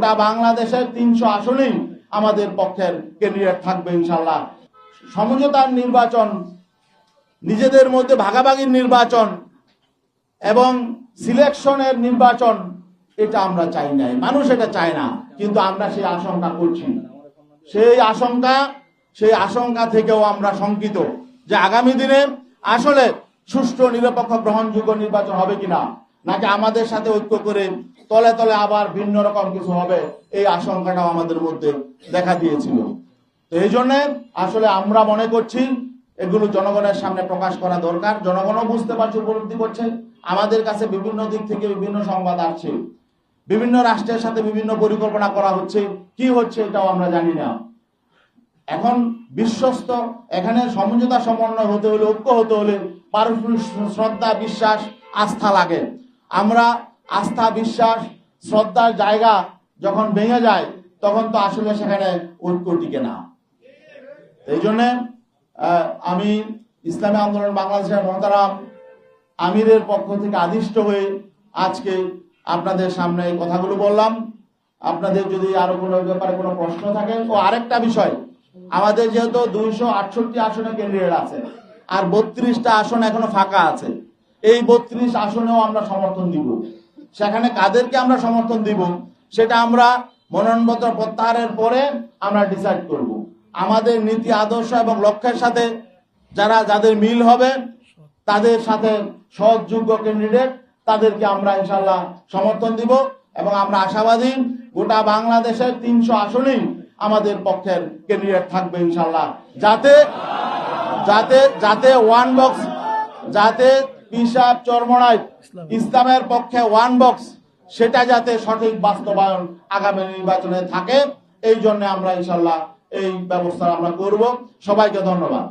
গোটা বাংলাদেশের 300 আসনেই আমাদের পক্ষের ক্যান্ডিডেট থাকবে ইনশাল্লাহ। সমঝোতার নির্বাচন, নিজেদের মধ্যে ভাগাভাগির নির্বাচন এবং সিলেকশনের নির্বাচন, এটা আমরা চাই নাই, মানুষ এটা চায় না, কিন্তু আমরা সেই আশঙ্কা করছি। সেই আশঙ্কা থেকেও আমরা শঙ্কিত যে আগামী দিনে আসলে সুষ্ঠু, নিরপেক্ষ, গ্রহণযোগ্য নির্বাচন হবে কিনা, নাকি আমাদের সাথে ঐক্য করে তলে তলে আবার ভিন্ন রকম কিছু হবে, এই আশঙ্কাটাও আমাদের মধ্যে দেখা দিয়েছিল। তো এই জন্য আসলে আমরা মনে করছি এগুলো জনগণের সামনে প্রকাশ করা দরকার। জনগণও বুঝতে পারছে, উপলব্ধি করছে। আমাদের কাছে বিভিন্ন দিক থেকে বিভিন্ন সংবাদ আসছে, বিভিন্ন রাষ্ট্রের সাথে বিভিন্ন পরিকল্পনা করা হচ্ছে, কি হচ্ছে এটাও আমরা জানি না। এখন বিশ্বস্ত, এখানে সমঝোতা সমন্বয় হতে হলে, ঐক্য হতে হলে পারস্পরিক শ্রদ্ধা, বিশ্বাস, আস্থা লাগে। আমরা আস্থা, বিশ্বাস, শ্রদ্ধার জায়গা যখন ভেঙে যায় তখন তো আসলে সেখানে ঐক্য টিকে না। এই জন্যে আমি ইসলামী আন্দোলন বাংলাদেশের মহতারাম আমিরের পক্ষ থেকে আদিষ্ট হয়ে আজকে আপনাদের সামনে এই কথাগুলো বললাম। আপনাদের যদি আরো কোনো ব্যাপারে কোনো প্রশ্ন থাকে। ও আরেকটা বিষয়, আমাদের যেহেতু 268 আসনে ক্যান্ডিডেট আছে আর 32টা আসন এখনো ফাঁকা আছে, এই 32 আসনেও আমরা সমর্থন দিব। সেখানে কাদেরকে আমরা সমর্থন দিব সেটা আমরা মনোনয়নপত্র প্রত্যাহারের পরে আমরা ডিসাইড করব। আমাদের নীতি, আদর্শ এবং লক্ষ্যের সাথে যাদের মিল হবে, তাদের সাথে সহযোগ্য ক্যান্ডিডেট, তাদেরকে আমরা ইনশাল্লাহ সমর্থন দিব। এবং আমরা আশাবাদী গোটা বাংলাদেশের 300 আসনেই আমাদের পক্ষের ক্যান্ডিডেট থাকবে ইনশাল্লাহ। যাতে ওয়ান বক্স, যাতে পিসাব চরমনাই ইসলামের পক্ষে ওয়ান বক্স, সেটা যাতে সঠিক বাস্তবায়ন আগামী নির্বাচনে থাকে, এই জন্য আমরা ইনশাল্লাহ এই ব্যবস্থা আমরা করব। সবাইকে ধন্যবাদ।